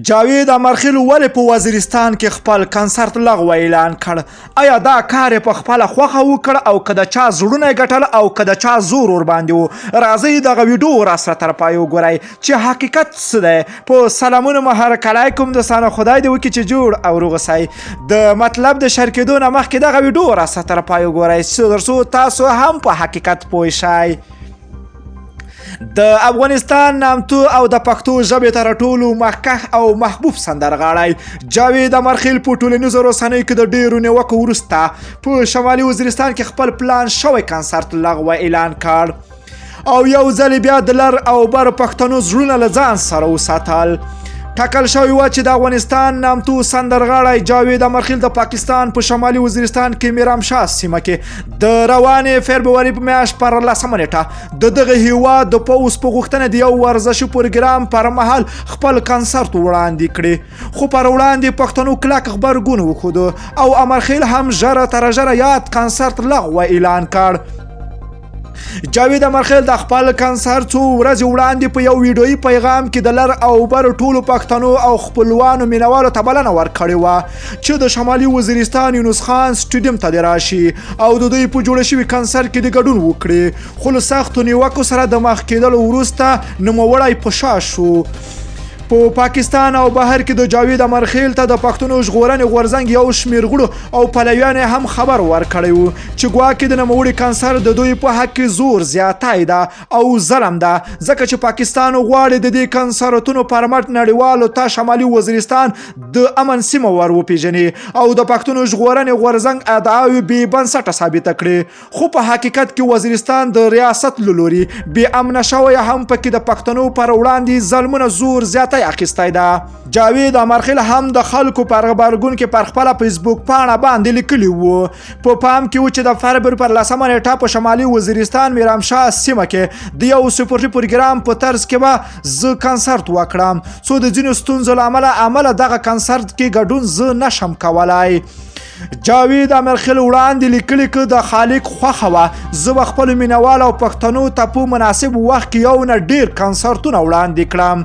جاوید امرخیل ولې په وزیرستان کې خپل کنسرت لغوه اعلان کړ؟ آیا دا کار په خپله خوښه وکړ او که د چا زړونه یې ګټل او که د چا زور ورباندې و؟ راځئ دغه ویډیو راسره تر پایه وګورئ چې حقیقت څه دی. په سلامونه مو هرکلی د سانه خدای دې وکړي چې جوړ او روغ اوسئ. د مطلب د شریک کېدو نه مخکې دغه ویډیو راسره تر پایه وګورئ ترڅو تاسو هم په حقیقت پوه شئ. د افغانستان نامتو او د پښتو ژبې تر ټولو مخکښ او محبوب سندرغاړی جاوید امرخیل په ټولنیزو رسنیو کې د ډیرو نیوکو وروسته په شمالي وزیرستان کې خپل پلان شوی کنسرت لغوه اعلان کړ او یو ځل بیا د لر او بر پښتنو زړونه له ځان سره وساتل. ټاکل شوی و چې د افغانستان نامتو سندرغاړی جاوید امرخیل د پاکستان په شمالي وزیرستان کې میرامشاه سیمه کې د روانې فبروري په میاشت پر 10 نیټه د دغه هیواد د پوځ په غوښتنه د یو ورزشي پروګرام پر مهال خپل کنسرت وړاندې کړي، خو پر وړاندې پښتنو کلک غبرګون وښود او امرخیل هم ژره تر ژره یاد کنسرت لغوه اعلان کړ. جاوید امرخیل د خپل کنسرت څو ورځې وړاندې په یو ویډیویي پیغام کې د لر او بر ټولو پښتنو او خپلوانو مینوالو ته بلنه ورکړې وه چې د شمالي وزیرستان یونس خان سټیډیم ته دې راشي او د دوی په جوړه شوي کنسرت کې د ګډون وکړي، خو له سختو نیوکو سره د مخ کېدلو وروسته نوموړی په شا شو. په پاکستان او بهر کې د جاوید امرخیل ته د پښتنو ژغورنې غورځنګ یو شمېر غړو او پلویان هم خبر ورکړی و چې ګواکې د نوموړي کنسرت د دوی په حق کې زور زیاتی ده او ظلم ده، ځکه چې پاکستان غواړي د دې کنسرتونو پر مټ نړیوالو ته شمالي وزیرستان د امن سیمه ور وپېژني او د پښتنو ژغورنې غورځنګ ادعاوې بې بنسټه ثابته کړي، خو په حقیقت کې وزیرستان د ریاست له لوري بې امنه شوی هم پکې د پښتنو پر وړاندې ظلمونه زور زیاتی اخیستی ده. جاوید امرخیل هم د خلکو پر غبرګون کې پر خپله فیسبوک پاڼه باندې لیکلي وو په پام کې و چې د فبروري پر 10 نیټه په شمالي وزیرستان میرامشاه سیمه کې د یو سپورټي پروګرام په طرز کې به زه کنسرت وکړم، څو د ځینو ستونزو له امله دغه کنسرت کې ګډون زه نشم کولی. جاوید امرخیل وړاندې لیکلي که د خالق خوښه وه زه به خپلو مینوالو او پښتنو ته په مناسب وخت کې یو نه ډېر کنسرتونه وړاندې کړم.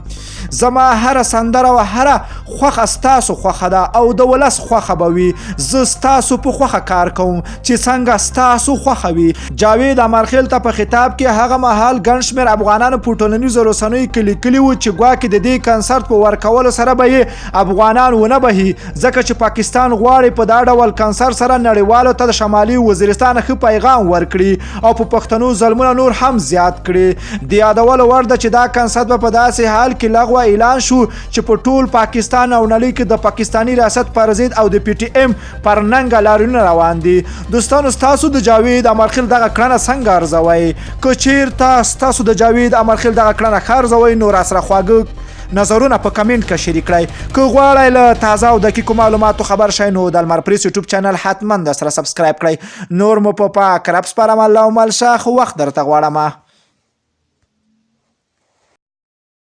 زما هره سندره او هره خوښه ستاسو خوښه ده او د ولس خوښه به وي. زه ستاسو په خوښه کار کوم چې څنګه ستاسو خوښه وي. جاوید امرخیل ته په خطاب کې هغه مهال ګڼ شمېر افغانانو په ټولنیزو رسنیو کې لیکلي وو چې ګواکې د دې کنسرت په ورکولو سره به یې افغانان ونه بهي، ځکه چې پاکستان غواړي په دا ډول کنسرت سره نړیوالو ته د شمالي وزیرستان ښه پیغام ورکړي او په پښتنو ظلمونه نور هم زیات کړي. د یادولو وړ ده چې دا کنسرت به په داسې حال کې لغوه اعلان شو چې په ټول پاکستان او نړۍ کې د پاکستاني ریاست پر ضد او د پی ټی ایم پر ننګه لاریونونه روان دي. دوستانو ستاسو د جاوید امرخیل دغه کړنه څنګه ارزوئ؟ که چیرته ستاسو د جاوید امرخیل دغه کړنه ښه ارزوئ نو راسره خواږه نظرونه په کمنټ کې شریک کړئ. که غواړئ له تازه او دقیقو معلوماتو خبر شئ نو د لمر پریس یوټیوب چینل حتما د سره سبسکرایب کړئ. نور مو په پاک رب سپارم. الله مل شه، خو وخت درته غواړم.